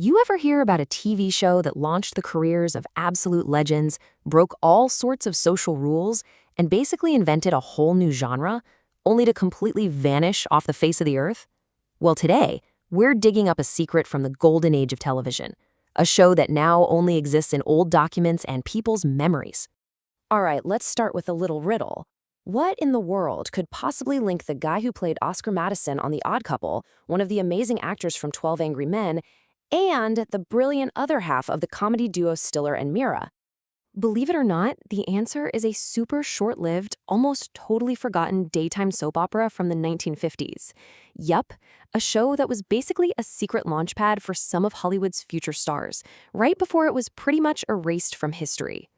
You ever hear about a TV show that launched the careers of absolute legends, broke all sorts of social rules, and basically invented a whole new genre, only to completely vanish off the face of the earth? Well, today, we're digging up a secret from the golden age of television, a show that now only exists in old documents and people's memories. All right, let's start with a little riddle. What in the world could possibly link the guy who played Oscar Madison on The Odd Couple, one of the amazing actors from 12 Angry Men, and the brilliant other half of the comedy duo Stiller and Mira? Believe it or not, the answer is a super short-lived, almost totally forgotten daytime soap opera from the 1950s. Yup, a show that was basically a secret launchpad for some of Hollywood's future stars, right before it was pretty much erased from history.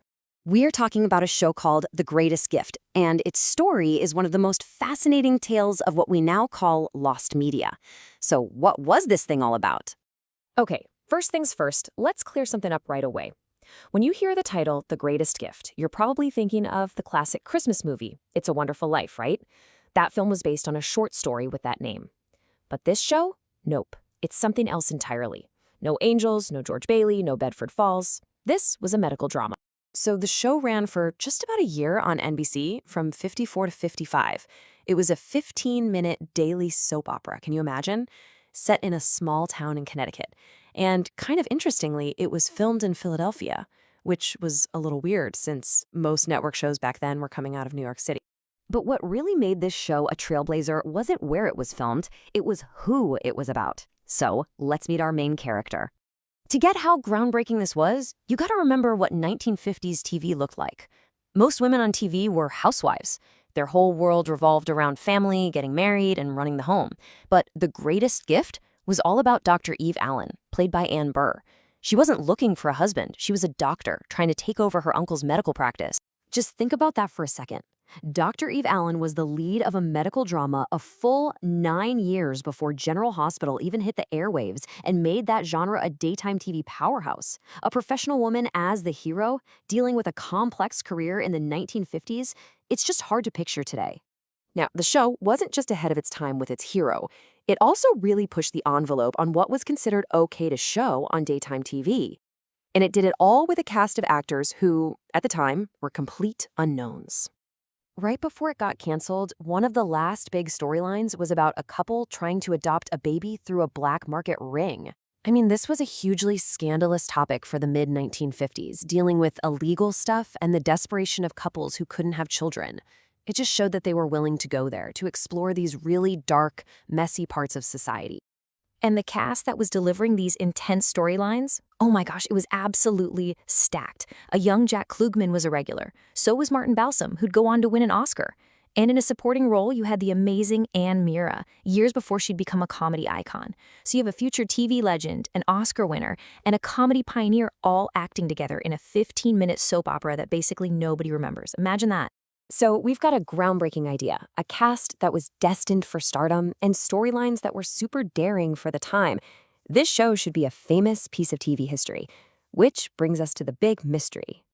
We're talking about a show called The Greatest Gift, and its story is one of the most fascinating tales of what we now call lost media. So what was this thing all about? Okay, first things first, let's clear something up right away. When you hear the title, The Greatest Gift, you're probably thinking of the classic Christmas movie, It's a Wonderful Life, right? That film was based on a short story with that name. But this show? Nope. It's something else entirely. No angels, no George Bailey, no Bedford Falls. This was a medical drama. So the show ran for just about a year on NBC, from 54 to 55. It was a 15-minute daily soap opera, can you imagine? Set in a small town in Connecticut. And kind of interestingly, it was filmed in Philadelphia, which was a little weird since most network shows back then were coming out of New York City. But what really made this show a trailblazer wasn't where it was filmed, it was who it was about. So let's meet our main character. To get how groundbreaking this was, you gotta remember what 1950s TV looked like. Most women on TV were housewives. Their whole world revolved around family, getting married, and running the home. But The Greatest Gift was all about Dr. Eve Allen, played by Ann Burr. She wasn't looking for a husband. She was a doctor trying to take over her uncle's medical practice. Just think about that for a second. Dr. Eve Allen was the lead of a medical drama a full 9 years before General Hospital even hit the airwaves and made that genre a daytime TV powerhouse. A professional woman as the hero, dealing with a complex career in the 1950s, it's just hard to picture today. Now, the show wasn't just ahead of its time with its hero. It also really pushed the envelope on what was considered okay to show on daytime TV. And it did it all with a cast of actors who, at the time, were complete unknowns. Right before it got canceled, one of the last big storylines was about a couple trying to adopt a baby through a black market ring. I mean, this was a hugely scandalous topic for the mid-1950s, dealing with illegal stuff and the desperation of couples who couldn't have children. It just showed that they were willing to go there, to explore these really dark, messy parts of society. And the cast that was delivering these intense storylines, oh my gosh, it was absolutely stacked. A young Jack Klugman was a regular. So was Martin Balsam, who'd go on to win an Oscar. And in a supporting role, you had the amazing Ann Mira, years before she'd become a comedy icon. So you have a future TV legend, an Oscar winner, and a comedy pioneer all acting together in a 15-minute soap opera that basically nobody remembers. Imagine that. So we've got a groundbreaking idea, a cast that was destined for stardom, and storylines that were super daring for the time. This show should be a famous piece of TV history, which brings us to the big mystery.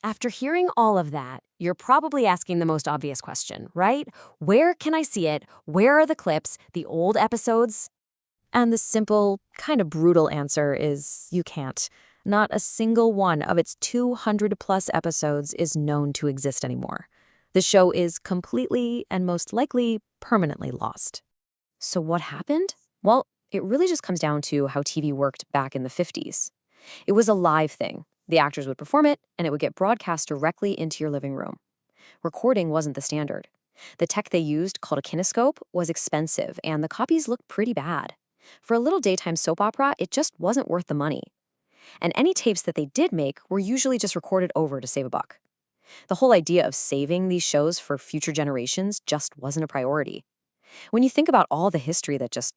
After hearing all of that, you're probably asking the most obvious question, right? Where can I see it? Where are the clips, the old episodes? And the simple, kind of brutal answer is you can't. Not a single one of its 200-plus episodes is known to exist anymore. The show is completely and most likely permanently lost. So what happened? Well, it really just comes down to how TV worked back in the 50s. It was a live thing. The actors would perform it, and it would get broadcast directly into your living room. Recording wasn't the standard. The tech they used, called a kinescope, was expensive, and the copies looked pretty bad. For a little daytime soap opera, it just wasn't worth the money. And any tapes that they did make were usually just recorded over to save a buck. The whole idea of saving these shows for future generations just wasn't a priority. When you think about all the history that just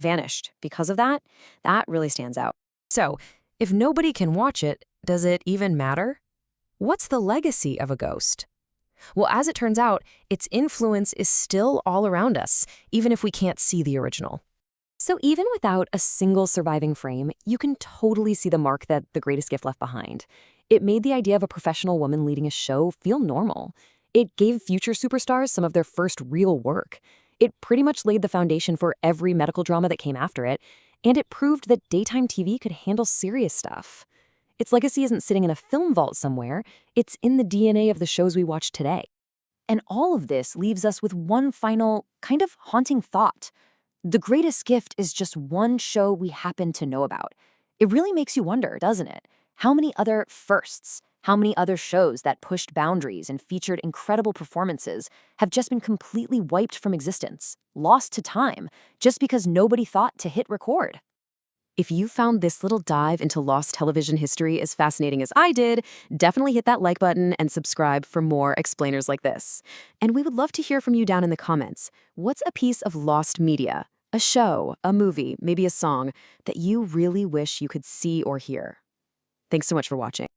vanished because of that, that really stands out. So, if nobody can watch it, does it even matter? What's the legacy of a ghost? Well, as it turns out, its influence is still all around us, even if we can't see the original. So even without a single surviving frame, you can totally see the mark that The Greatest Gift left behind. It made the idea of a professional woman leading a show feel normal. It gave future superstars some of their first real work. It pretty much laid the foundation for every medical drama that came after it, And it proved that daytime TV could handle serious stuff. Its legacy isn't sitting in a film vault somewhere, it's in the DNA of the shows we watch today. And all of this leaves us with one final, kind of haunting thought. The greatest gift is just one show we happen to know about. It really makes you wonder, doesn't it? How many other firsts, how many other shows that pushed boundaries and featured incredible performances have just been completely wiped from existence, lost to time, just because nobody thought to hit record? If you found this little dive into lost television history as fascinating as I did, definitely hit that like button and subscribe for more explainers like this. And we would love to hear from you down in the comments. What's a piece of lost media, a show, a movie, maybe a song, that you really wish you could see or hear? Thanks so much for watching.